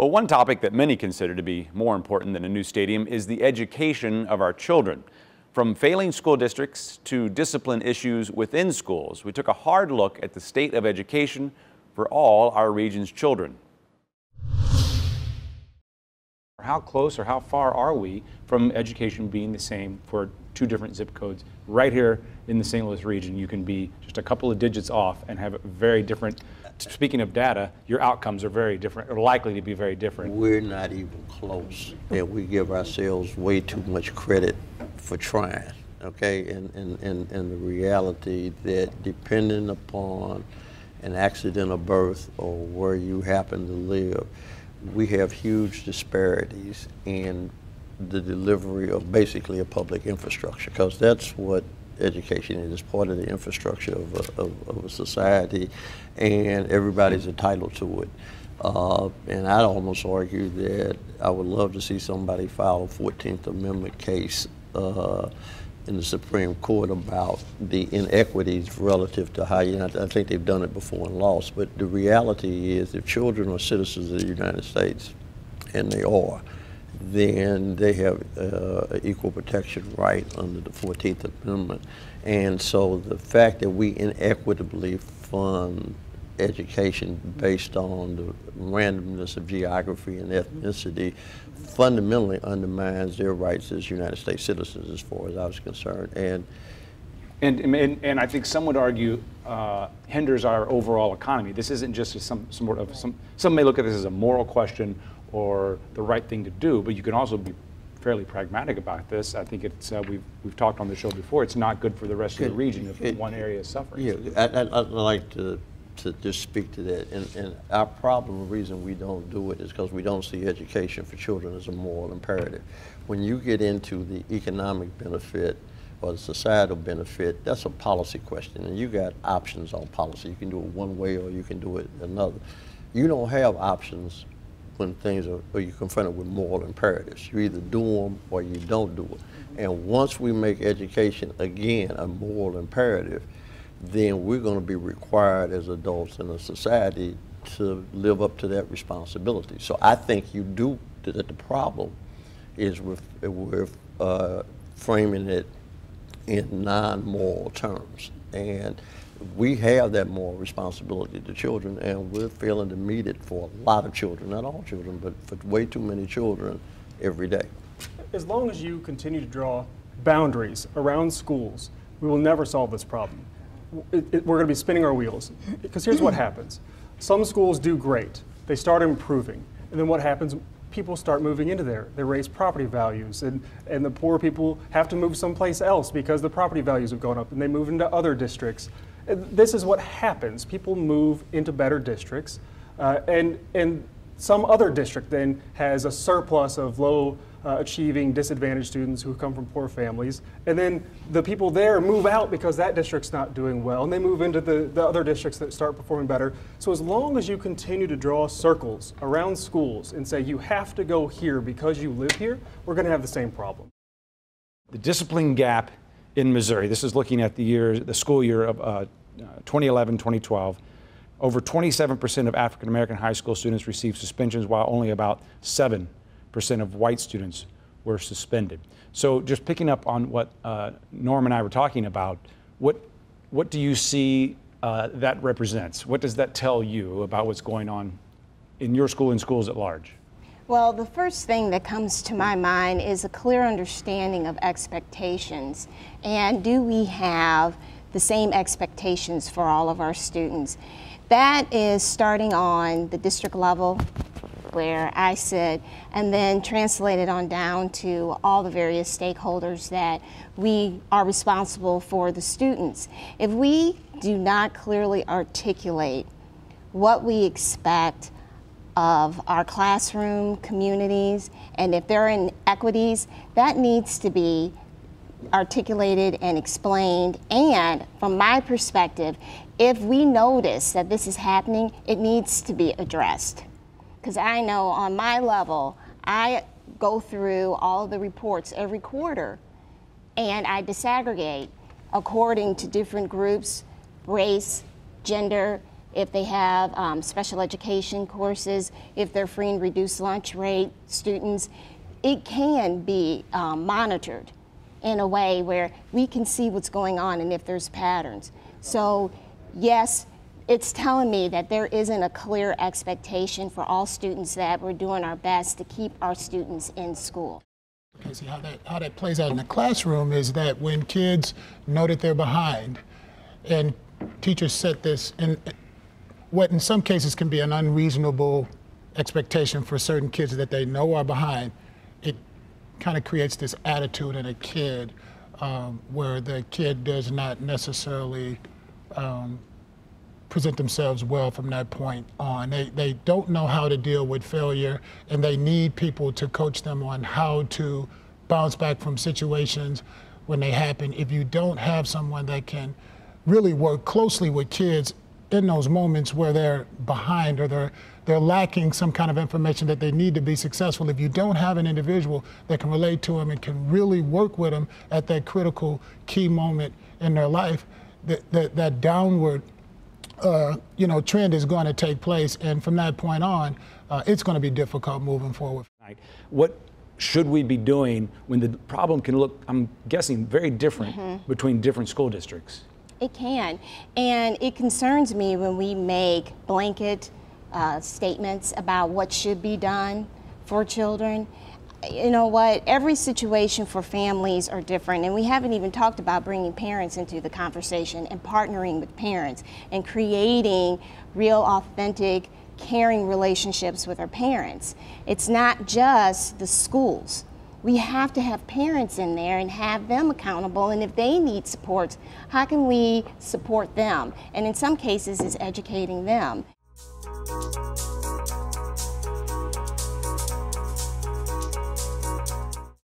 Well, one topic that many consider to be more important than a new stadium is the education of our children. From failing school districts to discipline issues within schools, we took a hard look at the state of education for all our region's children. How close or how far are we from education being the same for two different zip codes? Right here in the St. Louis region, you can be just a couple of digits off and have very different, speaking of data, your outcomes are very different, or likely to be very different. We're not even close, and we give ourselves way too much credit for trying, okay? And the reality that depending upon an accidental birth or where you happen to live, we have huge disparities in the delivery of basically a public infrastructure, because that's what education is. It's part of the infrastructure of a society, and everybody's entitled to it. And I'd almost argue that I would love to see somebody file a 14th Amendment case in the Supreme Court about the inequities relative to how, I think they've done it before and lost, but the reality is if children are citizens of the United States, and they are, then they have an equal protection right under the 14th Amendment. And so the fact that we inequitably fund education based on the randomness of geography and ethnicity fundamentally undermines their rights as United States citizens, as far as I was concerned. And I think some would argue hinders our overall economy. This isn't just some may look at this as a moral question or the right thing to do, but you can also be fairly pragmatic about this. I think it's we've talked on the show before. It's not good for the rest of the region if one area is suffering. Yeah, I'd like to just speak to that. And our problem, the reason we don't do it is because we don't see education for children as a moral imperative. When you get into the economic benefit or the societal benefit, that's a policy question, and you got options on policy. You can do it one way or you can do it another. You don't have options when things are, or you're confronted with moral imperatives. You either do them or you don't do it. And once we make education, again, a moral imperative, then we're going to be required as adults in a society to live up to that responsibility. So I think you do, that the problem is with framing it in non-moral terms. And we have that moral responsibility to children, and we're failing to meet it for a lot of children, not all children, but for way too many children every day. As long as you continue to draw boundaries around schools, we will never solve this problem. We're going to be spinning our wheels, because here's what happens. Some schools do great. They start improving, and then what happens? People start moving into there. They raise property values, and the poor people have to move someplace else because the property values have gone up, and they move into other districts. This is what happens. People move into better districts, and some other district then has a surplus of low achieving disadvantaged students who come from poor families, and then the people there move out because that district's not doing well, and they move into the other districts that start performing better. So as long as you continue to draw circles around schools and say you have to go here because you live here, we're going to have the same problem. The discipline gap in Missouri, this is looking at the school year of 2011-2012, over 27% of African American high school students received suspensions, while only about 7% of white students were suspended. So just picking up on what Norm and I were talking about, what do you see that represents? What does that tell you about what's going on in your school and schools at large? Well, the first thing that comes to my mind is a clear understanding of expectations. And do we have the same expectations for all of our students? That is starting on the district level where I sit, and then translated on down to all the various stakeholders that we are responsible for the students. If we do not clearly articulate what we expect of our classroom communities, and if there are inequities, that needs to be articulated and explained. And from my perspective, if we notice that this is happening, it needs to be addressed. Because I know on my level, I go through all the reports every quarter, and I disaggregate according to different groups, race, gender, if they have special education courses, if they're free and reduced lunch rate students, it can be monitored in a way where we can see what's going on and if there's patterns. So yes, it's telling me that there isn't a clear expectation for all students, that we're doing our best to keep our students in school. Okay, see how that plays out in the classroom is that when kids know that they're behind, and teachers set this in what in some cases can be an unreasonable expectation for certain kids that they know are behind, it kind of creates this attitude in a kid where the kid does not necessarily present themselves well from that point on. They don't know how to deal with failure, and they need people to coach them on how to bounce back from situations when they happen. If you don't have someone that can really work closely with kids in those moments where they're behind or they're lacking some kind of information that they need to be successful, if you don't have an individual that can relate to them and can really work with them at that critical key moment in their life, that downward trend is going to take place, and from that point on, it's going to be difficult moving forward. What should we be doing when the problem can look, I'm guessing, very different between different school districts? It can, and it concerns me when we make blanket statements about what should be done for children. You know what, every situation for families are different, and we haven't even talked about bringing parents into the conversation and partnering with parents and creating real, authentic, caring relationships with our parents. It's not just the schools. We have to have parents in there and have them accountable, and if they need support, how can we support them? And in some cases, it's educating them.